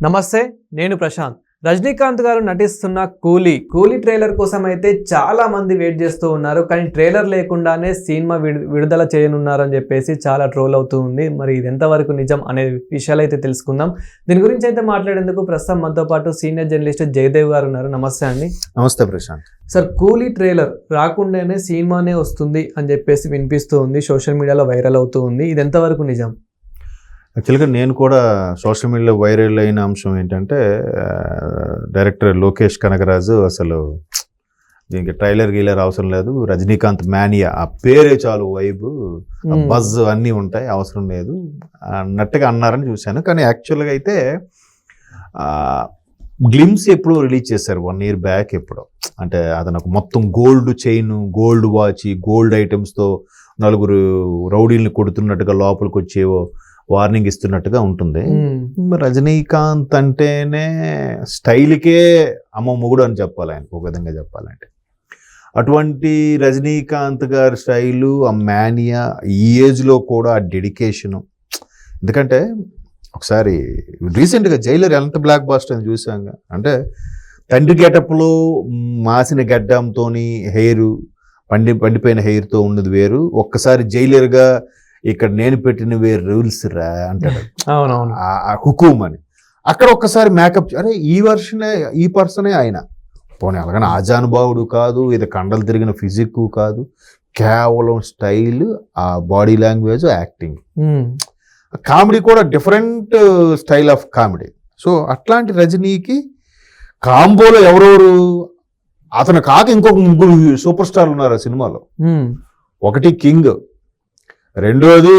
నమస్తే, నేను ప్రశాంత్. రజనీకాంత్ గారు నటిస్తున్న కూలీ ట్రైలర్ కోసం అయితే చాలా మంది వెయిట్ చేస్తూ ఉన్నారు. కానీ ట్రైలర్ లేకుండానే సినిమా విడుదల చేయనున్నారు అని చెప్పేసి చాలా ట్రోల్ అవుతూ ఉంది. మరి ఇది ఎంతవరకు నిజం అనే విషయాలు అయితే తెలుసుకుందాం. దీని గురించి అయితే మాట్లాడేందుకు ప్రస్తుతం మనతో పాటు సీనియర్ జర్నలిస్ట్ జయదేవ్ గారు ఉన్నారు. నమస్తే అండి. నమస్తే ప్రశాంత్. సార్, కూలీ ట్రైలర్ రాకుండానే సినిమానే వస్తుంది అని చెప్పేసి వినిపిస్తూ ఉంది, సోషల్ మీడియాలో వైరల్ అవుతూ ఉంది. ఇది ఎంతవరకు నిజం? యాక్చువల్గా నేను కూడా సోషల్ మీడియాలో వైరల్ అయిన అంశం ఏంటంటే, డైరెక్టర్ లోకేష్ కనగరాజు అసలు దీనికి ట్రైలర్ అవసరం లేదు, రజనీకాంత్ మానియా ఆ పేరే చాలు, వైబ్ బజ్ అన్నీ ఉంటాయి, అవసరం లేదు అన్నట్టుగా అన్నారని చూశాను. కానీ యాక్చువల్గా అయితే గ్లిమ్స్ ఎప్పుడో రిలీజ్ చేశారు 1 year బ్యాక్. ఎప్పుడో అంటే అతను మొత్తం gold chain, gold watch, gold ఐటమ్స్తో నలుగురు రౌడీల్ని కొడుతున్నట్టుగా లోపలికి వచ్చేవో వార్నింగ్ ఇస్తున్నట్టుగా ఉంటుంది. రజనీకాంత్ అంటేనే స్టైల్కే అమ్మ మొగుడు అని చెప్పాలి, ఆయనకు ఒక విధంగా చెప్పాలంటే. అటువంటి రజనీకాంత్ గారి స్టైలు, ఆ మానియా, ఈ ఏజ్లో కూడా ఆ డెడికేషను. ఎందుకంటే ఒకసారి రీసెంట్గా జైలర్ ఎంత బ్లాక్ బాస్టర్ అని చూసాంగా. అంటే తండ్రి గెటప్లో మాసిన గడ్డంతో హెయిర్ పండిపోయిన హెయిర్తో ఉన్నది వేరు, ఒక్కసారి జైలర్గా ఇక్కడ నేను పెట్టిన వేరు రూల్స్ రా అంటాడు, హుకుమ్ అని. అక్కడ ఒక్కసారి మేకప్, అరే ఈ పర్సనే ఆయన. పోనీ అలాగని ఆజానుభావుడు కాదు, ఇది కండలు తిరిగిన ఫిజిక్ కాదు, కేవలం స్టైల్, ఆ బాడీ లాంగ్వేజ్, యాక్టింగ్. కామెడీ కూడా different style of comedy. So అట్లాంటి రజనీకి కాంబోలో ఎవరెవరు, అతను కాక ఇంకొక 3 సూపర్ స్టార్లు ఉన్నారు ఆ సినిమాలో. ఒకటి కింగ్, రెండోది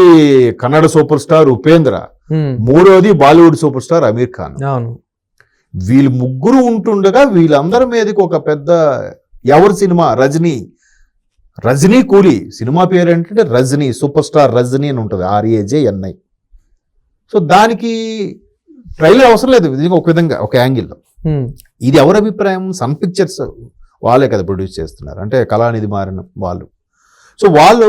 కన్నడ సూపర్ స్టార్ ఉపేంద్ర, మూడోది బాలీవుడ్ సూపర్ స్టార్ అమీర్ ఖాన్. వీళ్ళు ముగ్గురు ఉంటుండగా వీళ్ళందరి మీదకి ఒక పెద్ద ఎవరి సినిమా, రజనీ కూలీ సినిమా పేరు ఏంటంటే రజనీ, సూపర్ స్టార్ రజనీ అని ఉంటుంది, RAJNI. సో దానికి ట్రైలర్ అవసరం లేదు, ఇది ఒక విధంగా ఒక యాంగిల్లో. ఇది ఎవరి అభిప్రాయం? సన్ పిక్చర్స్ వాళ్ళే కదా ప్రొడ్యూస్ చేస్తున్నారు, అంటే కళానిధి మారిన వాళ్ళు. సో వాళ్ళు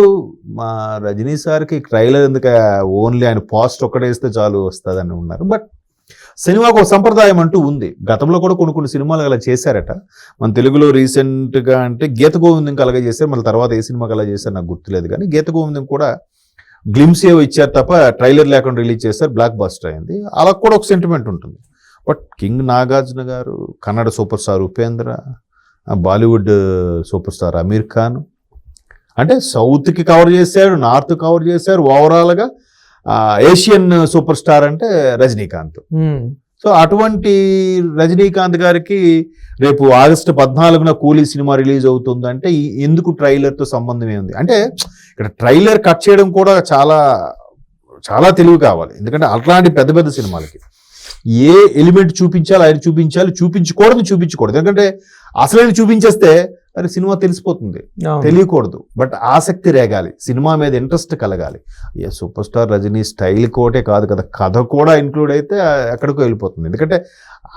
మా రజనీ సార్కి ట్రైలర్ ఎందుకు, ఓన్లీ ఆయన పోస్ట్ ఒక్కడేస్తే చాలు వస్తుందని ఉన్నారు. బట్ సినిమాకు ఒక సంప్రదాయం అంటూ ఉంది. గతంలో కూడా కొన్ని సినిమాలు అలా చేశారట. మన తెలుగులో రీసెంట్గా అంటే గీత గోవిందంకి అలాగే చేశారు, మళ్ళీ తర్వాత ఏ సినిమాకి అలా చేశారు నాకు గుర్తులేదు. కానీ గీత గోవిందం కూడా గ్లిమ్స్ ఏవో ఇచ్చారు తప్ప ట్రైలర్ లేకుండా రిలీజ్ చేస్తారు, బ్లాక్ బస్టర్ అయింది. అలా కూడా ఒక సెంటిమెంట్ ఉంటుంది. బట్ కింగ్ నాగార్జున గారు, Kannada super star Upendra, Bollywood super star Aamir Khan, అంటే సౌత్కి కవర్ చేశారు, నార్త్ కవర్ చేశారు, ఓవరాల్గా ఏషియన్ సూపర్ స్టార్ అంటే రజనీకాంత్. సో అటువంటి రజనీకాంత్ గారికి రేపు ఆగస్టు 14న కూలీ సినిమా రిలీజ్ అవుతుందంటే ఎందుకు ట్రైలర్తో సంబంధం ఏముంది అంటే, ఇక్కడ ట్రైలర్ కట్ చేయడం కూడా చాలా చాలా తెలివి కావాలి. ఎందుకంటే అట్లాంటి పెద్ద సినిమాలకి ఏ ఎలిమెంట్ చూపించాలి ఆయన చూపించకూడదు. ఎందుకంటే అసలైన చూపించేస్తే అది సినిమా తెలిసిపోతుంది, తెలియకూడదు. బట్ ఆసక్తి రేగాలి, సినిమా మీద ఇంట్రెస్ట్ కలగాలి. సూపర్ స్టార్ రజనీ స్టైల్ కోటే కాదు కదా, కథ కూడా ఇంక్లూడ్ అయితే ఎక్కడికో వెళ్ళిపోతుంది. ఎందుకంటే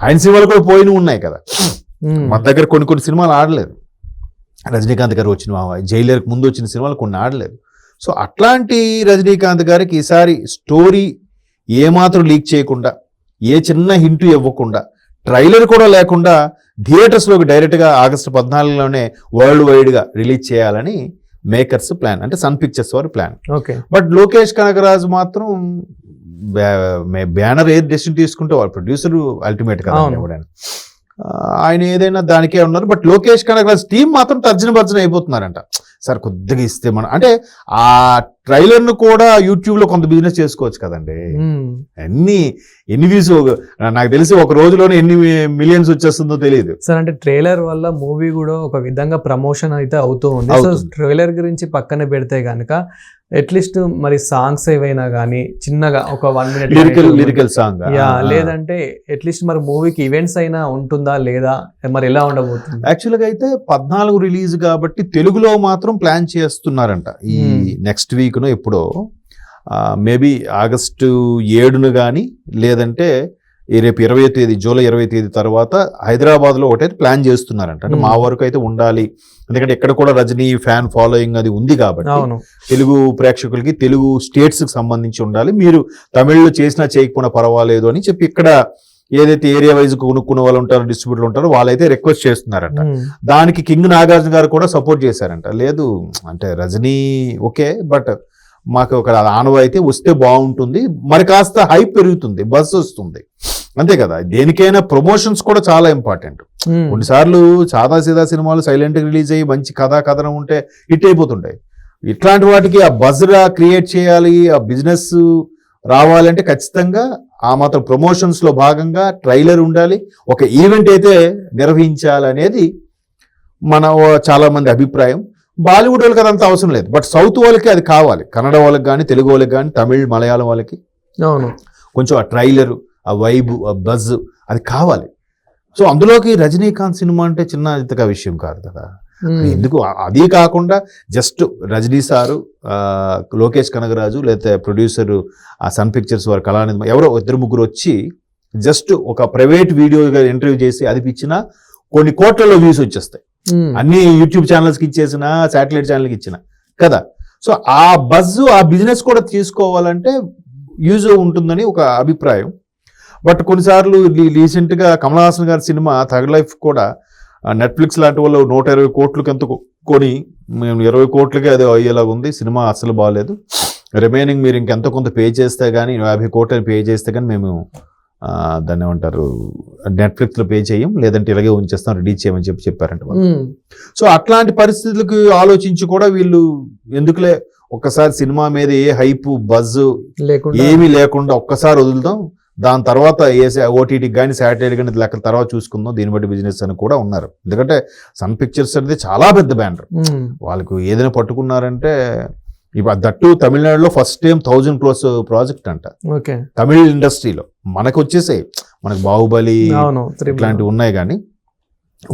ఆయన సినిమాలు కూడా పోయినవి ఉన్నాయి కదా, మన దగ్గర కొన్ని సినిమాలు ఆడలేదు. రజనీకాంత్ గారు వచ్చిన జైలర్కి ముందు వచ్చిన సినిమాలు కొన్ని ఆడలేదు. సో అట్లాంటి రజనీకాంత్ గారికి ఈసారి స్టోరీ ఏమాత్రం లీక్ చేయకుండా, ఏ చిన్న హింటు ఇవ్వకుండా, ట్రైలర్ కూడా లేకుండా థియేటర్స్లోకి డైరెక్ట్గా ఆగస్టు 14లోనే వరల్డ్ వైడ్గా రిలీజ్ చేయాలని మేకర్స్ ప్లాన్, అంటే సన్ పిక్చర్స్ వారి ప్లాన్. బట్ లోకేష్ కనగరాజు మాత్రం బ్యానర్ ఏది డెసిషన్ తీసుకుంటే వాళ్ళు ప్రొడ్యూసర్ అల్టిమేట్ కదా ఎవరైనా, ఆయన ఏదైనా దానికే ఉన్నారు. బట్ లోకేష్ కనగరాజు టీం మాత్రం తర్జన అయిపోతున్నారంట. సార్ కొద్దిగా ఇస్తే మనం అంటే ఆ ట్రైలర్ను కూడా యూట్యూబ్లో కొంత బిజినెస్ చేసుకోవచ్చు కదండి. ఎన్ని వ్యూస్ నాకు తెలిసి ఒక రోజులోనే ఎన్ని మిలియన్స్ వచ్చేస్తుందో తెలియదు సార్. అంటే ట్రైలర్ వల్ల మూవీ కూడా ఒక విధంగా ప్రమోషన్ అయితే అవుతూ ఉంది. సో ట్రైలర్ గురించి పక్కన పెడితే కనుక అట్లీస్ట్ మరి సాంగ్స్ ఏవైనా కానీ చిన్నగా ఒక 1 minute లిరికల్ సాంగ్, లేదంటే అట్లీస్ట్ మరి మూవీకి ఈవెంట్స్ అయినా ఉంటుందా లేదా, మరి ఎలా ఉండబోతుంది? యాక్చువల్గా అయితే 14 రిలీజ్ కాబట్టి తెలుగులో మాత్రం ప్లాన్ చేస్తున్నారంట. ఈ నెక్స్ట్ వీక్ను ఎప్పుడో మేబీ ఆగస్టు 7న కానీ, లేదంటే రేపు 20వ తేదీ, జూలై 20వ తేదీ తర్వాత హైదరాబాద్లో ఒకటైతే ప్లాన్ చేస్తున్నారంట. అంటే మా వరకు అయితే ఉండాలి, ఎందుకంటే ఎక్కడ కూడా రజనీ ఫ్యాన్ ఫాలోయింగ్ అది ఉంది కాబట్టి తెలుగు ప్రేక్షకులకి, తెలుగు స్టేట్స్కి సంబంధించి ఉండాలి. మీరు తమిళ్లో చేసినా చేయకపోయినా పర్వాలేదు అని చెప్పి ఇక్కడ ఏదైతే ఏరియా వైజ్ కొనుక్కున్న వాళ్ళు ఉంటారో డిస్ట్రిబ్యూటర్లు ఉంటారో వాళ్ళైతే రిక్వెస్ట్ చేస్తున్నారంట. ఉమ్, దానికి కింగ్ నాగార్జున గారు కూడా సపోర్ట్ చేశారంట. లేదు అంటే రజనీ ఓకే, బట్ మాకు ఒక ఆనవాయితీ వస్తే బాగుంటుంది, మరి కాస్త హైప్ పెరుగుతుంది, బస్ వస్తుంది, అంతే కదా. దేనికైనా ప్రమోషన్స్ కూడా చాలా ఇంపార్టెంట్. ఉమ్, కొన్నిసార్లు సాదా సినిమాలు సైలెంట్గా రిలీజ్ అయ్యి మంచి కథనం ఉంటే హిట్ అయిపోతుంటాయి. ఇట్లాంటి వాటికి ఆ బజ్రా క్రియేట్ చేయాలి, ఆ బిజినెస్ రావాలంటే ఖచ్చితంగా ఆ మాత్రం ప్రమోషన్స్ లో భాగంగా ట్రైలర్ ఉండాలి, ఒక ఈవెంట్ అయితే నిర్వహించాలనేది మన చాలా మంది అభిప్రాయం. బాలీవుడ్ వాళ్ళకి అదంతా అవసరం లేదు, బట్ సౌత్ వాళ్ళకి అది కావాలి. కన్నడ వాళ్ళకి కానీ, తెలుగు వాళ్ళకి కానీ, తమిళ్ మలయాళం వాళ్ళకి అవును, కొంచెం ఆ ట్రైలర్, ఆ వైబ్, ఆ బజ్ అది కావాలి. సో అందులోకి రజనీకాంత్ సినిమా అంటే చిన్న ఇంతగా విషయం కాదు కదా. ఉమ్, ఎందుకు అది కాకుండా జస్ట్ రజనీ సారు, లోకేష్ కనగరాజు, లేకపోతే ప్రొడ్యూసర్ ఆ సన్ పిక్చర్స్ వారు కళానిధి ఎవరో ఇద్దరు ముగ్గురు వచ్చి జస్ట్ ఒక ప్రైవేట్ వీడియోగా ఇంటర్వ్యూ చేసి అది ఇచ్చినా కొన్ని కోట్లలో వ్యూస్ వచ్చేస్తాయి. ఉమ్, అన్ని యూట్యూబ్ ఛానల్స్కి ఇచ్చేసిన, శాటిలైట్ ఛానల్కి ఇచ్చిన కదా. సో ఆ బజ్, ఆ బిజినెస్ కూడా తీసుకోవాలంటే యూజ్ ఉంటుందని ఒక అభిప్రాయం. బట్ కొన్నిసార్లు రీసెంట్గా కమల్ హాసన్ గారి సినిమా థర్డ్ లైఫ్ కూడా నెట్ఫ్లిక్స్ లాంటి వాళ్ళు 120 కోట్లకి ఎంత కొని మేము 20 కోట్లకి అది అయ్యేలాగా ఉంది. సినిమా అస్సలు బాగాలేదు. రిమైనింగ్ మీరు ఇంకెంత కొంత పే చేస్తే కానీ, 50 కోట్లు పే చేస్తే కానీ మేము దాన్ని ఏమంటారు నెట్ఫ్లిక్స్లో పే చేయం, లేదంటే ఇలాగే ఉంచేస్తాం, రిలీజ్ చేయమని చెప్పారంట వాళ్ళు. ఉమ్, సో అట్లాంటి పరిస్థితులకు ఆలోచించి కూడా వీళ్ళు ఎందుకులే ఒక్కసారి సినిమా మీద ఏ హైప్ బజ్ లేకుండా ఏమీ లేకుండా ఒక్కసారి వదులుదాం, దాని తర్వాత ఓటీటీకి కానీ శాటిలైట్ కానీ లెక్క తర్వాత చూసుకుందాం, దీన్ని బట్టి బిజినెస్ అని కూడా ఉన్నారు. ఎందుకంటే సన్ పిక్చర్స్ అనేది చాలా పెద్ద బ్యానర్. ఉమ్, వాళ్ళకు ఏదైనా పట్టుకున్నారంటే ఇప్పుడు దట్టు తమిళనాడులో ఫస్ట్ టైం 1000 crores ప్రాజెక్ట్ అంట ఓకే, తమిళ ఇండస్ట్రీలో. మనకు వచ్చేసాయి, మనకు బాహుబలి అవును, ఇట్లాంటివి ఉన్నాయి కానీ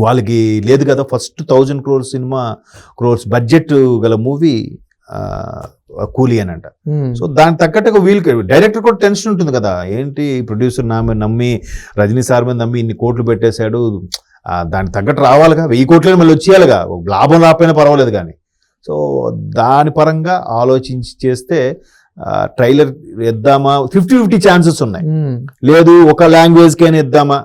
వాళ్ళకి లేదు కదా. First 1000 crores cinema, crores budget గల మూవీ కూలీ అని అంట. ఉమ్, సో దానికి తగ్గట్టుగా వీళ్ళకి డైరెక్టర్ కూడా టెన్షన్ ఉంటుంది కదా, ఏంటి ప్రొడ్యూసర్ నమ్మి రజనీ సార్ మీద నమ్మి ఇన్ని కోట్లు పెట్టేశాడు, దానికి తగ్గట్టు రావాలిగా, 1000 కోట్లైనా మళ్ళీ వచ్చేయాలిగా, లాభం రాకపోయినా పర్వాలేదు కానీ. సో దాని పరంగా ఆలోచించి చేస్తే ట్రైలర్ ఇద్దామా, 50-50 ఛాన్సెస్ ఉన్నాయి. ఉమ్, లేదు ఒక లాంగ్వేజ్కైనా ఇద్దామా,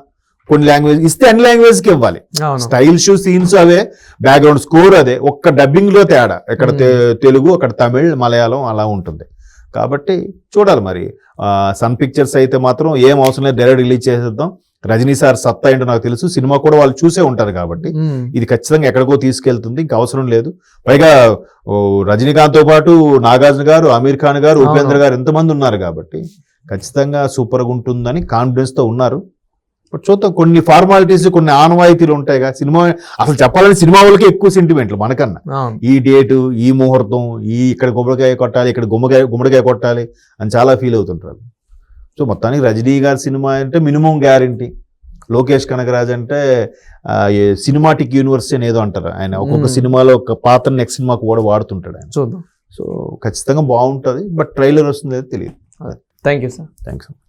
కొన్ని లాంగ్వేజ్ ఇస్తే అన్ని లాంగ్వేజ్కి ఇవ్వాలి. అవును, స్టైల్స్, సీన్స్ అవే, బ్యాక్గ్రౌండ్ స్కోర్ అదే, ఒక్క డబ్బింగ్ లో తేడా, ఇక్కడ తెలుగు, అక్కడ తమిళ్, మలయాళం అలా ఉంటుంది. కాబట్టి చూడాలి మరి. సన్ పిక్చర్స్ అయితే మాత్రం ఏం అవసరం లేదు, డైరెక్ట్ రిలీజ్ చేసేద్దాం. రజనీ సార్ సత్తా ఏంటో నాకు తెలుసు, సినిమా కూడా వాళ్ళు చూసే ఉంటారు కాబట్టి ఉమ్, ఇది ఖచ్చితంగా ఎక్కడికో తీసుకెళ్తుంది, ఇంకా అవసరం లేదు. పైగా రజనీకాంత్తో పాటు నాగార్జున గారు, అమీర్ ఖాన్ గారు, ఉపేంద్ర గారు ఎంతమంది ఉన్నారు కాబట్టి ఖచ్చితంగా సూపర్గా ఉంటుందని కాన్ఫిడెన్స్ తో ఉన్నారు. చూద్దాం, కొన్ని ఫార్మాలిటీస్, కొన్ని ఆనవాయితీలు ఉంటాయిగా. సినిమా అసలు చెప్పాలని సినిమా వాళ్ళకి ఎక్కువ సెంటిమెంట్లు మనకన్నా. అవును, ఈ డేటు, ఈ ముహూర్తం, ఇక్కడ గుమ్మడికాయ కొట్టాలి, ఇక్కడ గుమ్మడికాయ కొట్టాలి అని చాలా ఫీల్ అవుతుంటారు. సో మొత్తానికి రజనీ గారి సినిమా అంటే మినిమం గ్యారంటీ. లోకేష్ కనగరాజ్ అంటే సినిమాటిక్ యూనివర్స్ అని ఏదో అంటారు ఆయన, ఒక్కొక్క సినిమాలో ఒక పాత్ర నెక్స్ట్ సినిమాకు కూడా వాడుతుంటాడు ఆయన. చూద్దాం. సో ఖచ్చితంగా బాగుంటుంది, బట్ ట్రైలర్ వస్తుంది తెలియదు. Thank you sir. థ్యాంక్స్.